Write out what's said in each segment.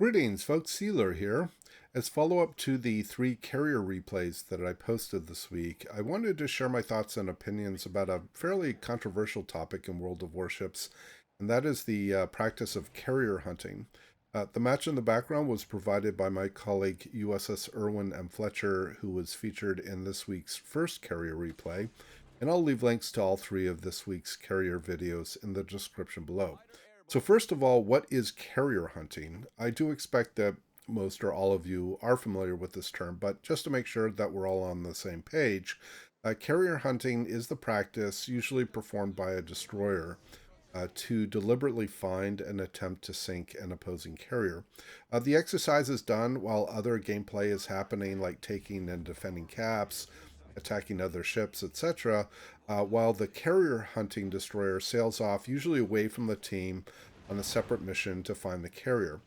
Greetings, folks. Sealer here. As follow-up to the 3 carrier replays that I posted this week, I wanted to share my thoughts and opinions about a fairly controversial topic in World of Warships, and that is the practice of carrier hunting. The match in the background was provided by my colleague USS Irwin M. Fletcher, who was featured in this week's first carrier replay, and I'll leave links to all 3 of this week's carrier videos in the description below. So first of all, what is carrier hunting? I do expect that most or all of you are familiar with this term, but just to make sure that we're all on the same page, carrier hunting is the practice usually performed by a destroyer to deliberately find and attempt to sink an opposing carrier. The exercise is done while other gameplay is happening, like taking and defending caps, attacking other ships, etc., while the carrier hunting destroyer sails off, usually away from the team, on a separate mission to find the carrier.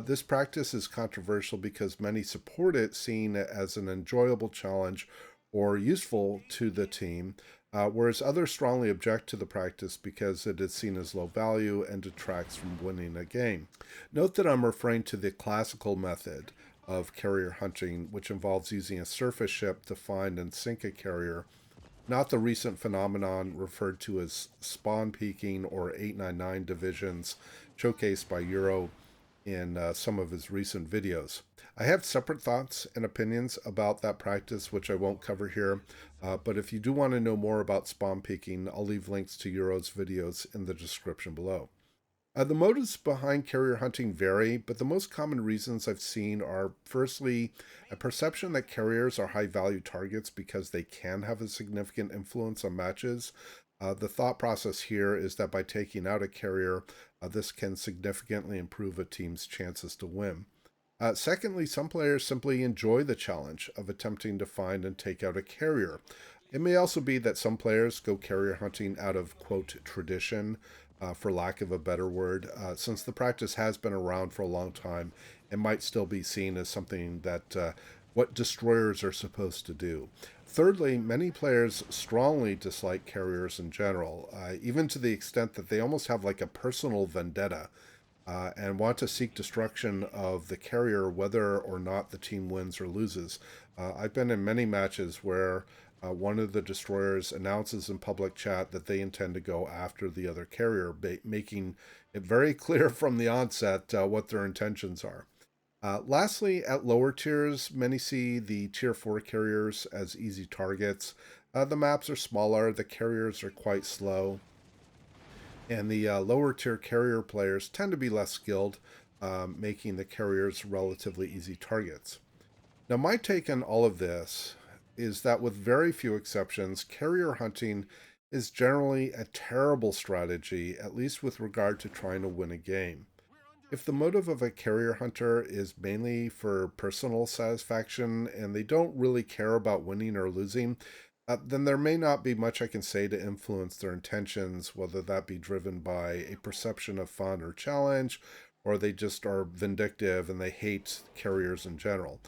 This practice is controversial because many support it, seeing it as an enjoyable challenge or useful to the team, whereas others strongly object to the practice because it is seen as low value and detracts from winning a game. Note that I'm referring to the classical method of carrier hunting, which involves using a surface ship to find and sink a carrier, not the recent phenomenon referred to as spawn peeking or 899 divisions, showcased by Yuro in some of his recent videos. I have separate thoughts and opinions about that practice, which I won't cover here, but if you do want to know more about spawn peeking, I'll leave links to Yuro's videos in the description below. The motives behind carrier hunting vary, but the most common reasons I've seen are firstly, a perception that carriers are high value targets because they can have a significant influence on matches. The thought process here is that by taking out a carrier, this can significantly improve a team's chances to win. Secondly, some players simply enjoy the challenge of attempting to find and take out a carrier. It may also be that some players go carrier hunting out of, quote, tradition, for lack of a better word. Since the practice has been around for a long time, it might still be seen as something that what destroyers are supposed to do. Thirdly, many players strongly dislike carriers in general, even to the extent that they almost have like a personal vendetta and want to seek destruction of the carrier whether or not the team wins or loses. I've been in many matches where one of the destroyers announces in public chat that they intend to go after the other carrier, making it very clear from the onset what their intentions are. Lastly, at lower tiers, many see the tier 4 carriers as easy targets. The maps are smaller, the carriers are quite slow, and the lower tier carrier players tend to be less skilled, making the carriers relatively easy targets. Now, my take on all of this is that with very few exceptions, carrier hunting is generally a terrible strategy, at least with regard to trying to win a game. If the motive of a carrier hunter is mainly for personal satisfaction and they don't really care about winning or losing, then there may not be much I can say to influence their intentions, whether that be driven by a perception of fun or challenge, or they just are vindictive and they hate carriers in general.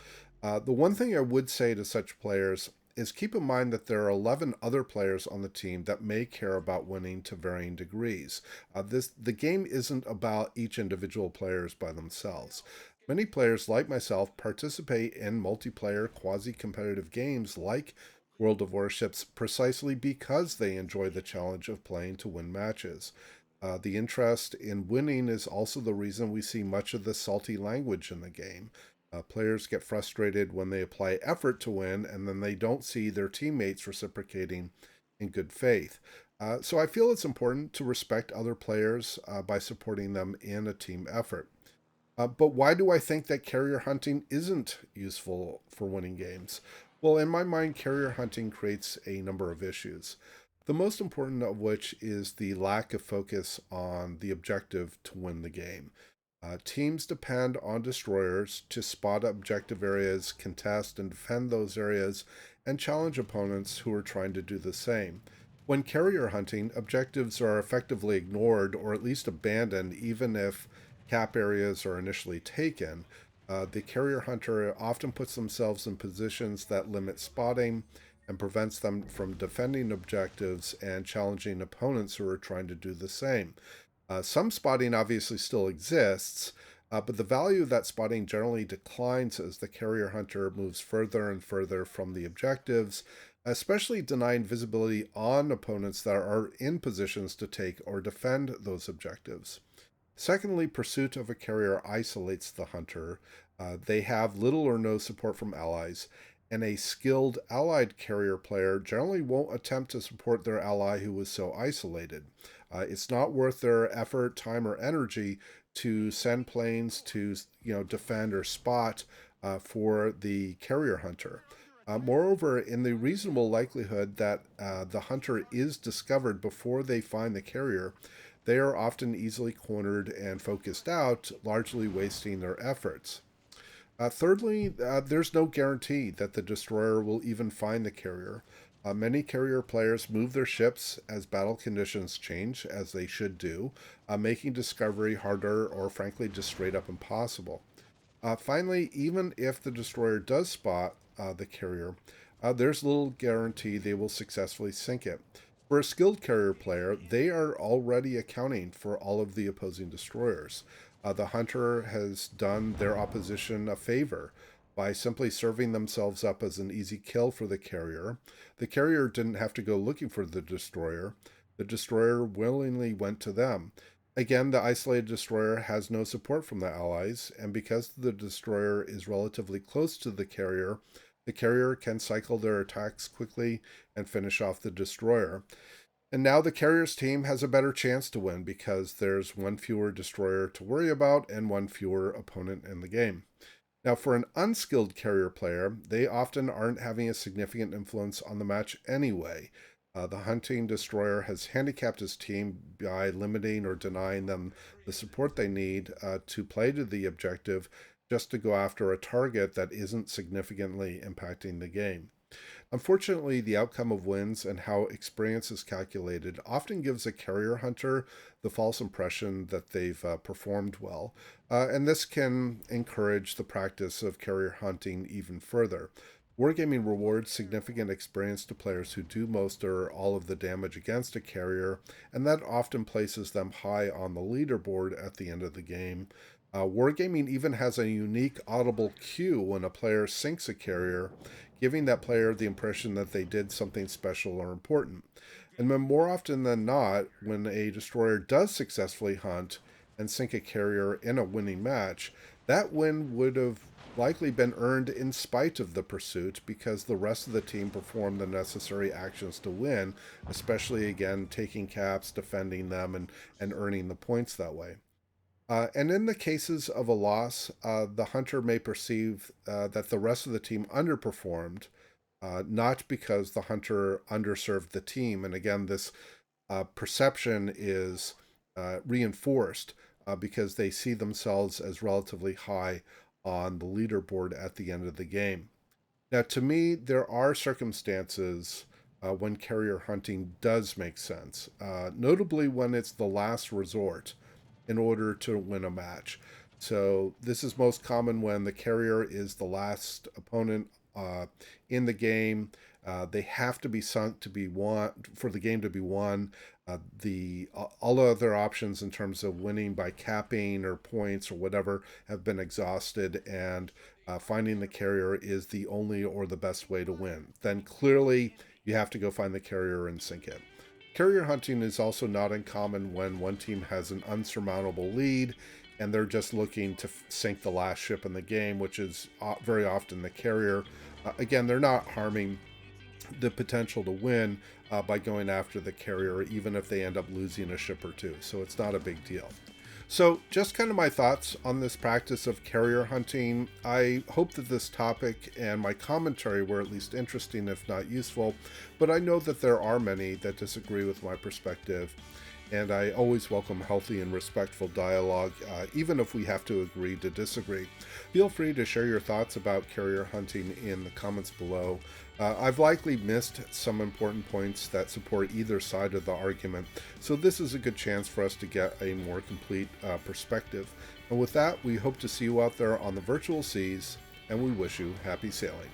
The one thing I would say to such players is keep in mind that there are 11 other players on the team that may care about winning to varying degrees. The game isn't about each individual players by themselves. Many players, like myself, participate in multiplayer quasi-competitive games like World of Warships precisely because they enjoy the challenge of playing to win matches. The interest in winning is also the reason we see much of the salty language in the game. Players get frustrated when they apply effort to win and then they don't see their teammates reciprocating in good faith. So I feel it's important to respect other players by supporting them in a team effort. But why do I think that carrier hunting isn't useful for winning games? Well, in my mind, carrier hunting creates a number of issues. The most important of which is the lack of focus on the objective to win the game. Teams depend on destroyers to spot objective areas, contest and defend those areas, and challenge opponents who are trying to do the same. When carrier hunting, objectives are effectively ignored or at least abandoned, even if cap areas are initially taken. The carrier hunter often puts themselves in positions that limit spotting and prevents them from defending objectives and challenging opponents who are trying to do the same. Some spotting obviously still exists, but the value of that spotting generally declines as the carrier hunter moves further and further from the objectives, especially denying visibility on opponents that are in positions to take or defend those objectives. Secondly, pursuit of a carrier isolates the hunter. They have little or no support from allies, and a skilled allied carrier player generally won't attempt to support their ally who was so isolated. It's not worth their effort, time, or energy to send planes to defend or spot for the carrier hunter. Moreover, in the reasonable likelihood that the hunter is discovered before they find the carrier, they are often easily cornered and focused out, largely wasting their efforts. Thirdly, there's no guarantee that the destroyer will even find the carrier. Many carrier players move their ships as battle conditions change, as they should do, making discovery harder or frankly just straight up impossible. Finally, even if the destroyer does spot the carrier, there's little guarantee they will successfully sink it. For a skilled carrier player, they are already accounting for all of the opposing destroyers. The hunter has done their opposition a favor by simply serving themselves up as an easy kill for the carrier. The carrier didn't have to go looking for the destroyer. The destroyer willingly went to them. Again, the isolated destroyer has no support from the allies, and because the destroyer is relatively close to the carrier can cycle their attacks quickly and finish off the destroyer. And now the carrier's team has a better chance to win because there's one fewer destroyer to worry about and one fewer opponent in the game. Now, for an unskilled carrier player, they often aren't having a significant influence on the match anyway. The hunting destroyer has handicapped his team by limiting or denying them the support they need to play to the objective, just to go after a target that isn't significantly impacting the game. Unfortunately, the outcome of wins and how experience is calculated often gives a carrier hunter the false impression that they've performed well, and this can encourage the practice of carrier hunting even further. Wargaming rewards significant experience to players who do most or all of the damage against a carrier, and that often places them high on the leaderboard at the end of the game. Wargaming even has a unique audible cue when a player sinks a carrier, giving that player the impression that they did something special or important. And then more often than not, when a destroyer does successfully hunt and sink a carrier in a winning match, that win would have likely been earned in spite of the pursuit because the rest of the team performed the necessary actions to win, especially again taking caps, defending them, and earning the points that way. And in the cases of a loss, the hunter may perceive that the rest of the team underperformed, not because the hunter underserved the team. And again, this perception is reinforced because they see themselves as relatively high on the leaderboard at the end of the game. Now, to me, there are circumstances when carrier hunting does make sense, notably when it's the last resort in order to win a match. So this is most common when the carrier is the last opponent in the game. They have to be sunk to be won for the game to be won. All other options in terms of winning by capping or points or whatever have been exhausted, and finding the carrier is the only or the best way to win. Then clearly you have to go find the carrier and sink it. Carrier hunting is also not uncommon when one team has an unsurmountable lead and they're just looking to sink the last ship in the game, which is very often the carrier. Again, they're not harming the potential to win by going after the carrier, even if they end up losing a ship or two. So it's not a big deal. So just kind of my thoughts on this practice of carrier hunting. I hope that this topic and my commentary were at least interesting, if not useful, but I know that there are many that disagree with my perspective, and I always welcome healthy and respectful dialogue, even if we have to agree to disagree. Feel free to share your thoughts about carrier hunting in the comments below. I've likely missed some important points that support either side of the argument, so this is a good chance for us to get a more complete perspective. And with that, we hope to see you out there on the virtual seas, and we wish you happy sailing.